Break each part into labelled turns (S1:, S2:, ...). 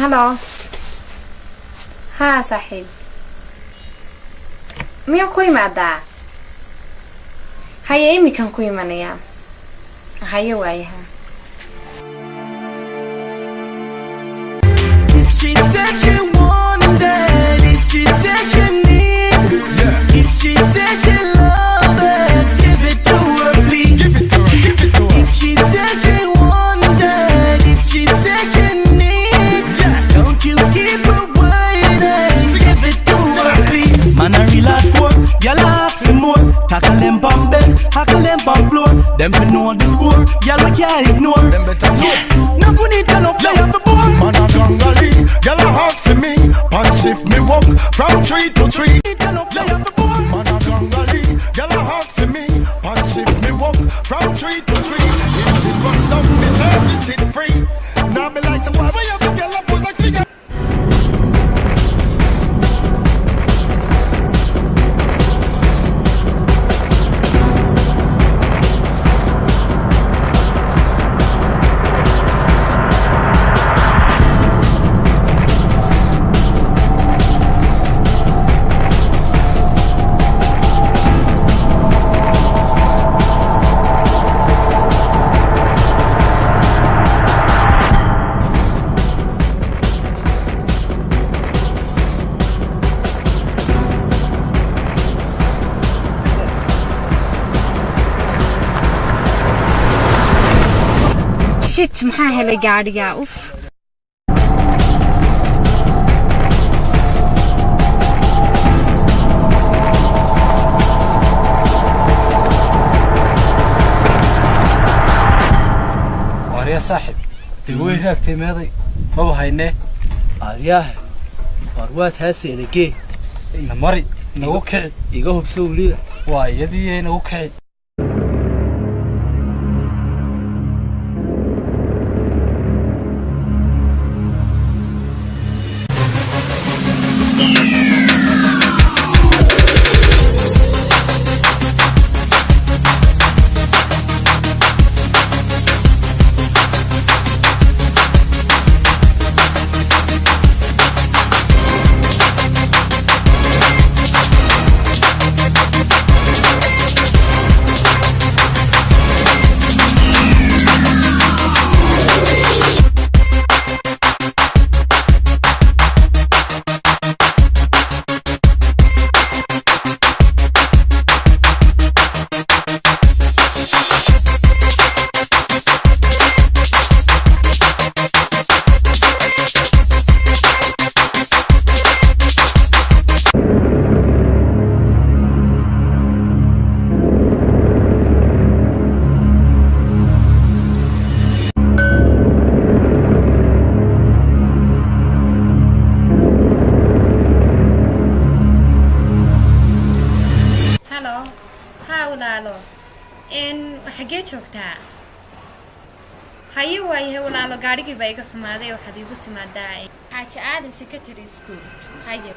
S1: هلا ها صاحب ميا كوي معدا هيا إيمي كان كوي منيا هيا وايها
S2: She said she wanted, if she said she need, if she said she love it, give it to her please. Give it to her, give it to her. If she said she wanted, if she said she need, don't you keep her waiting. Give it to her please. Man a real hardcore, y'all ask me more. Tackle them on bed, tackle them on floor. Them fi know the score, y'all can't ignore. Them better know. No good need to love, they have a boy.
S3: Man a gangali, y'all ask me. Punch if me walk from tree to tree. Man a gangali, y'all ask me. Punch if me walk from tree to tree. Engine run down, me service it free. Now me like some boy, where you get up was like figure.
S1: شت maxaa helay gaadhiga uf
S4: يا صاحب تقول هناك تماضي ما بهاينه
S5: aryaah warwaad haaseedagee
S4: namari nagu kici
S5: iga hubso weliba
S4: waa iyadii nagu kici
S1: xagee joogtaa hayo waayahay walaalo gaarigii baa iga xumaaday oo waxaad igu timaadaa xaaji aadan secondary school hayo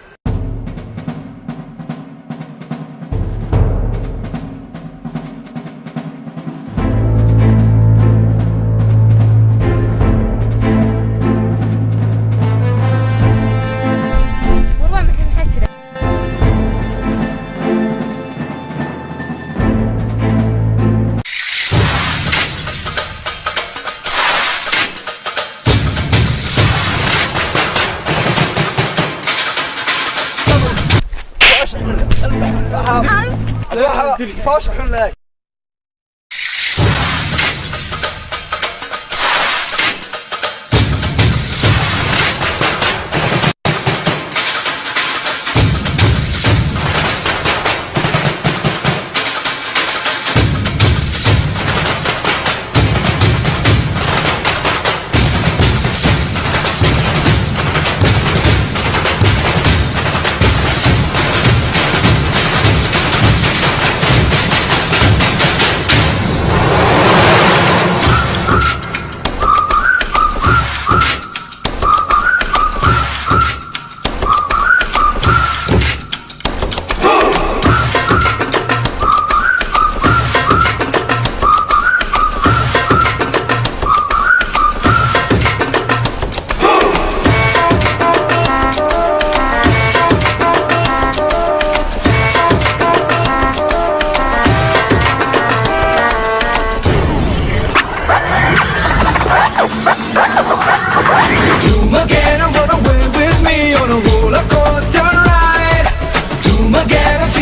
S5: فاش حلاك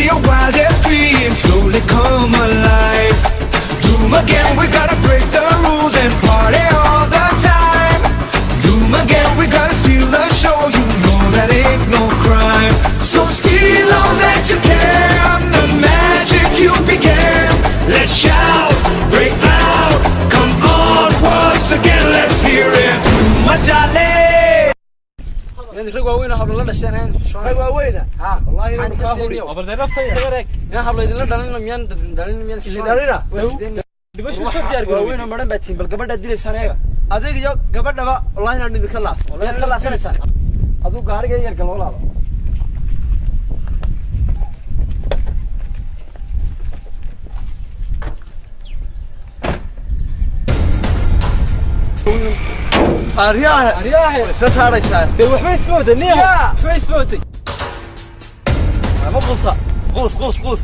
S2: your wildest dreams slowly come alive. Doom again, we gotta break the rules and party all the time. Doom again, we gotta steal the show, you know that ain't no crime. So steal all that you can, the magic you began. Let's shout, break out, come on once again, let's hear it. Majale.
S5: يعني رجوا وين هبل الله الشنان رجوا وين ها والله يعني كافوري
S4: أبر ده نفتح
S5: تغرق يا هبل إذا دلنا ميان دلنا كذي دلنا
S4: دبش شو ديار
S5: وين هم مرن بتشين بل قبل دلنا سنة هذا كذا قبل دبا والله أنا ندي خلاص والله خلاص سنة هذا قاري كذي يركل ولا أرياه بس هذا الشيء ده وحبي سموتي نيها وحبي سموتي ما قصة قص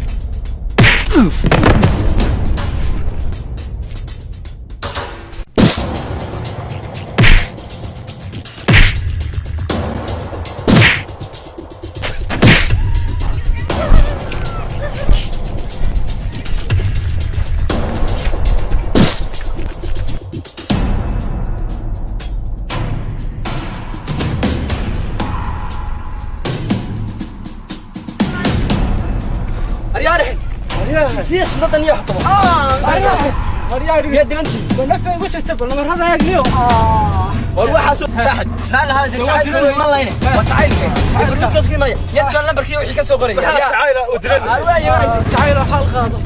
S5: سيس ضدني يحطم يا دمنتي ونفع وش تبغى لما هذا يقنيه والله حاسب ساحب لا هذا تعال والله هنا وتعال المسكت كيما يا كان نمبر كي وحي كسو قري يا تعال ودرن تعال حال قاضي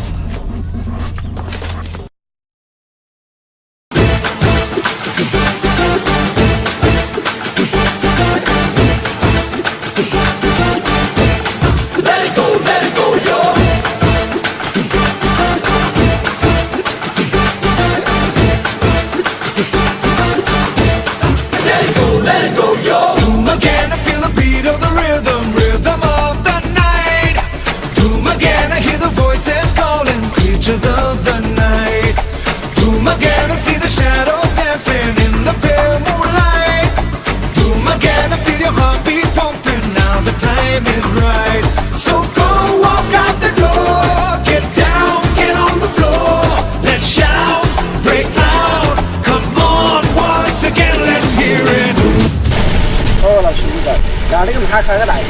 S5: of the night. Doom again and see the shadows dancing in the pale moonlight. Doom again and feel your heartbeat pumping. Now the time is right. So go walk out the door, get down, get on the floor. Let's shout, break out, come on once again, let's hear it. Oh, la shida. Gaariga maxaa kaga dhacay?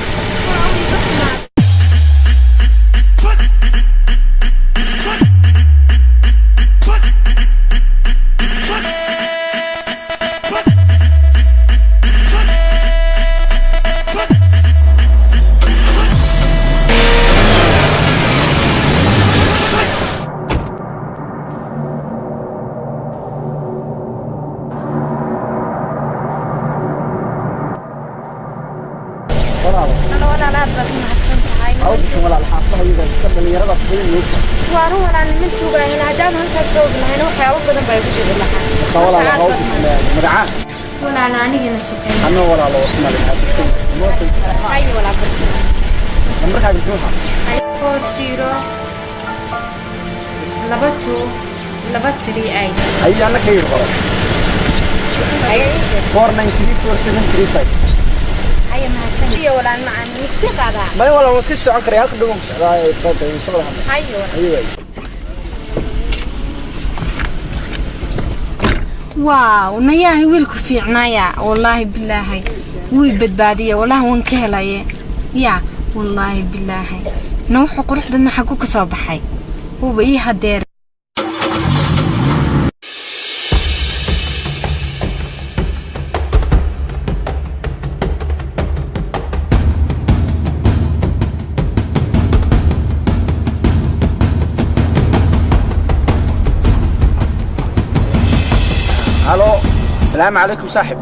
S1: وأروح أنا من توجه هنا دام هنك شغل هنا وحياة بدن بيجي لها.
S5: ولا لا هو مدعاء.
S1: ولا أنا نيجي نسكين.
S5: أنا ولا لا اسمع لك.
S1: هاي ولا بس.
S5: نمبر كذا شنوها؟
S1: 40 لبتري أي.
S5: أي أنا كير غلط.
S1: أي.
S5: 4934735.
S1: أي ما هي ولا أنا نفسي قاعدة.
S5: ما ولا مسكين ساعة كريال كدوم. لا يفضل إن شاء الله.
S1: هاي ولا.
S5: أيوة.
S1: واو نياهي ويلكو في عناية والله بالله ويبدبادية والله ونكهلاية يا والله بالله نوح قروح لنا حقوك صباحي هو بإيه هدير
S5: الو السلام عليكم صاحب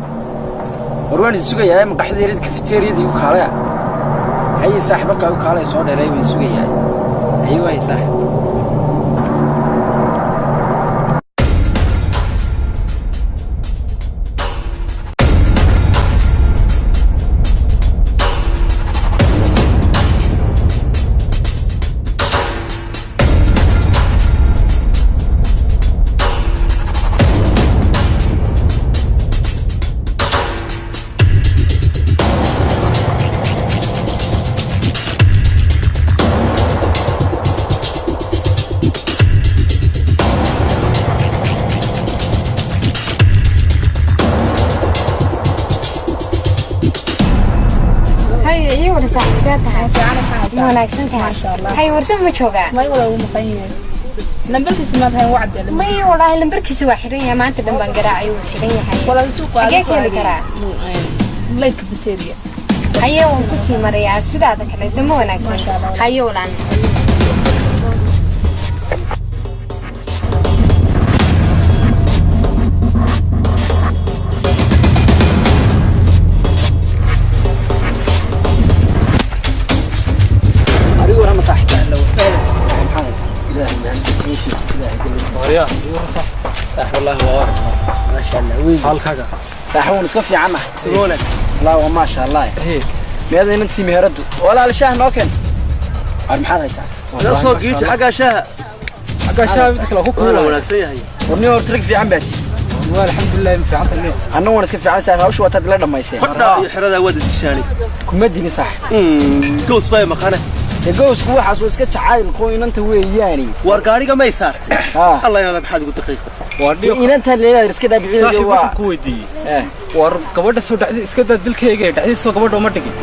S5: وروان السوقيا من قحدي ريد كافيتيريا دي وكاليا هي صاحبك او كاليا سو ديري وين سوقيا ايوه يا صاحب
S1: wanaagsan tahay
S6: ما شاء الله
S1: hay warsan ma joogaa
S6: ما يقول هو مقيم نمبرتي سمعت هاي وعد
S1: may walahi lambarkiisa waa xiran yahay maanta dhan baan garaacay wuu xiran yahay
S6: ولا السوق
S1: xagee ka heli karaa
S6: لا كافيتيريا
S1: haye waan ku sii marayaa sidaada kale soo ma wanaagsan
S6: ما شاء الله
S1: haye walaan
S7: أريد أنا صاحب لو سألت محمد إلهي من إيش إلهي
S4: واريا يورا صح
S7: صح والله هو ما شاء الله وين
S4: حالكاga
S7: صح هو نسكفي عنه سلونك لا وما شاء الله
S4: هي
S7: ماذا أنت سمي هردو ولا الشاه نوكن عارف محمد هيسا
S8: لا صوت جيت حق شاه
S4: حق شافتك لو
S8: ولا
S4: كوكو
S8: ولا سيهي
S7: ورني ورترك في عم باتي
S4: والحمد لله في عطل اليوم
S7: أنا ونسكفي عن ساعة وش وتد لنا ما يصير
S8: فدا يحرد ود الشاني
S7: كمديني صح
S8: قوس باي مخانه
S7: يجوز هو حسوا سكتش عايل قوي أنت وياني
S8: wargaariga ma isaar
S7: ها
S8: Allah inaad maxaad ugu daqiiqdo
S7: وإن أنت اللي رسكت بعيد
S4: صاحب
S7: جوا
S4: waxaan ku weydiiyay war gabadha soo dhacday iska daa dilkayga dhacday soo gabadha uma dhigin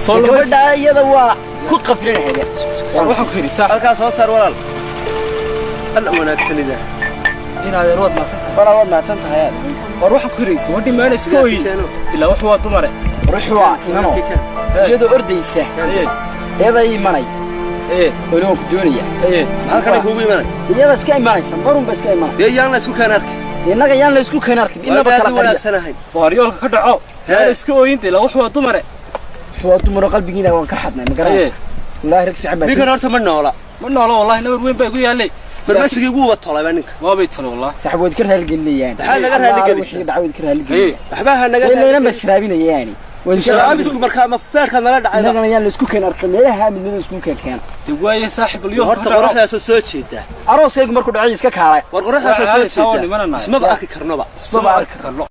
S4: soo laba
S7: gabadha iyada waa ku qaflinaya
S4: waxaan ku yiri saax
S8: halkaas soo saar walaal alla wanaagsanida
S4: inaad rood ma santa
S7: wala wad ma santa hayad
S4: war waxaan ku yiri gabadhi meel iska ooyin ilaa wax waa dumare
S7: ruuxwa inano iyada ordaysa iyada imanay ولو كدونيا
S8: halkan ay kugu imanay
S7: iyada iska imanaysan barun ba iska imanay
S8: yaan la isku keen arkay
S7: inaga yaan la isku keen arkay inaba kala
S8: wanaagsanaahay
S4: war yoolka ka dhaco meel iska ooyinta ilaa wax waa dumare
S7: waa dumar qalbigiina waan ka xadnay ma garanay wallahi rag fiican baa
S8: ninkan horta ma noola
S4: wallahi nabar weyn baa igu yaalay
S8: farmasiga ugu wada tolay baa ninka
S4: waa bay tolo wallahi
S7: saxabood ka raali gelinayaan
S8: maxaa naga raali gelin
S7: wixii dhacwad ka raali gelin
S8: waxba ha naga
S7: raali ma sharaabinayaan
S8: sharaabisku markaa ma feerka nala dhacay
S7: inaga yaan la isku keen arkay meelaha midnada isku keen
S4: دواية صاحب اليوم
S8: horta qorraxdaas soo jeeda
S7: arooskaygu markuu dhacay iska kaalay
S8: war qorraxdaas soo jeeda isma arki karnoba
S4: isma arki karno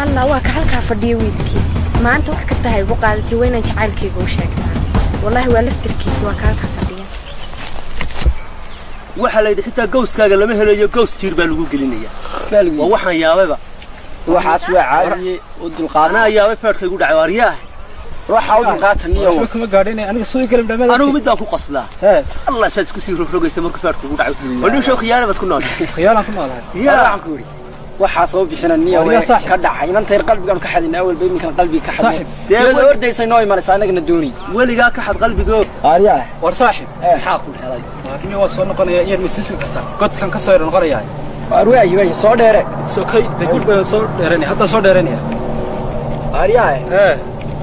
S1: الله واك halka fadhiyo wiilkii maanta wax kasta hay ugu qaadatay wayna jacaylkayga u sheegtaa wallahi waa laftirkiisa waa halka fadhiyo
S8: waxa la yidhi xitaa gowskaaga lama helayo gows jiir baa lagu gelinaya waa waxaan yaabayba
S7: waxaas waa caadi u dulqaadana
S8: ana yaabay feerkay ugu dhacay waariyaah
S7: waxa u dulqaataniyo
S4: kuma gaadhinay aniga soo galab dhamada
S8: anigu midaan ku qasdaa Allah saad isku sii rogrogaysa markuu feerkay ugu dhacay wadhu soo khiyaano bad ku nool
S4: khiyaalan ku noolahay
S7: yaa ku yiri waxa soo bixinaniyo ka dhacay inta qalbigan ka xadin awal bay ninkan qalbiga ka xadin deedo ordaysay noo imanaysa anagana dooni
S8: waliga ka xad qalbigo
S7: aariya
S4: war saaxib
S7: maxaa ku helay
S4: waani waa soo noqonaya iyad masiisu karta godkan ka soo noqonaya
S7: arwaayi way soo dheere
S4: soo kay degul baa soo dheeranay hadda soo dheeranaya
S7: aariya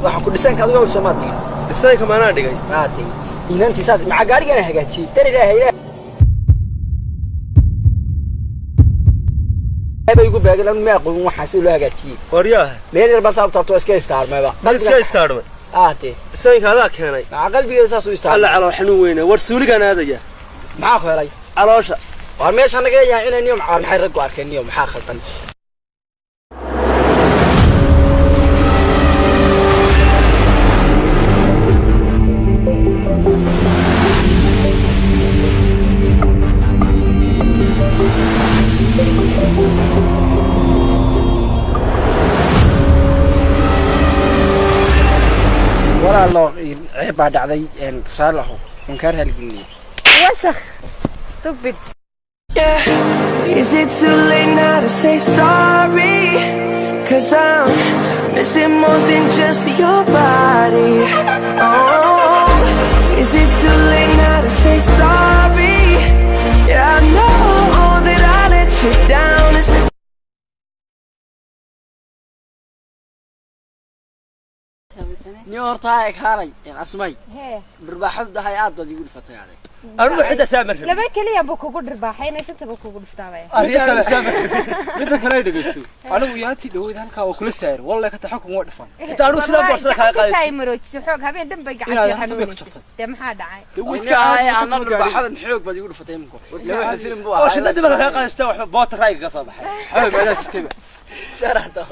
S7: waxa ku dhisan ka adiga soo maadnay
S8: dhisay kamaana dhigay
S7: naati inantiisaas maca gaarigana hagaaji dariilahay هذا يقول باقي لأنه ما يقول ما حاسس له هجاتي.
S8: ورياه.
S7: ليه اللي بس أبطأ تو إسكاي ستار ما بقى.
S8: إسكاي ستار ما.
S7: تي.
S8: سين هذا كهني.
S7: مع قلبي أساسه ستار.
S8: الله على حنوينه ورسولي كان هذا جا.
S7: معاك ولا؟
S8: على وش.
S7: وماش أنا جاي يعني اليوم عارف حيرك وعارف اليوم حاخلطن. ولا الله عيب بعد عذي يعني صالحه منكرها الجنيه
S1: وسخ stupid.
S2: Is it too late now to say sorry? 'Cause I'm Is it more than just your body? Oh, is it too late now to say sorry? Yeah, I know that I let you down. Is it
S7: niyo horta ay kaalay asmay dharbaaxada hay aad baad igu dhifatay aday
S8: anigu xidda saamir
S1: laba kaliya buu kugu dhirbaaxayna shantaba kugu dhiftaabay
S4: ariga kale saamir midna kale dhageyso anigu yaati dhaweyd halka waa kula saar wallahi ka taxakum waa dhifan
S8: inta anigu sida borsada ka qaadayay
S1: say maroojiso xoog habeen dhanbay gacanta xanuunaysa maxaa dhacay
S7: wiska ay aan dharbaaxadan xoog baad igu dhifatay imko laba film buu
S8: oo shida dibada ka qaadaysta wax boot rayga ka soo baxay
S7: xaw meelaha sitaba jarada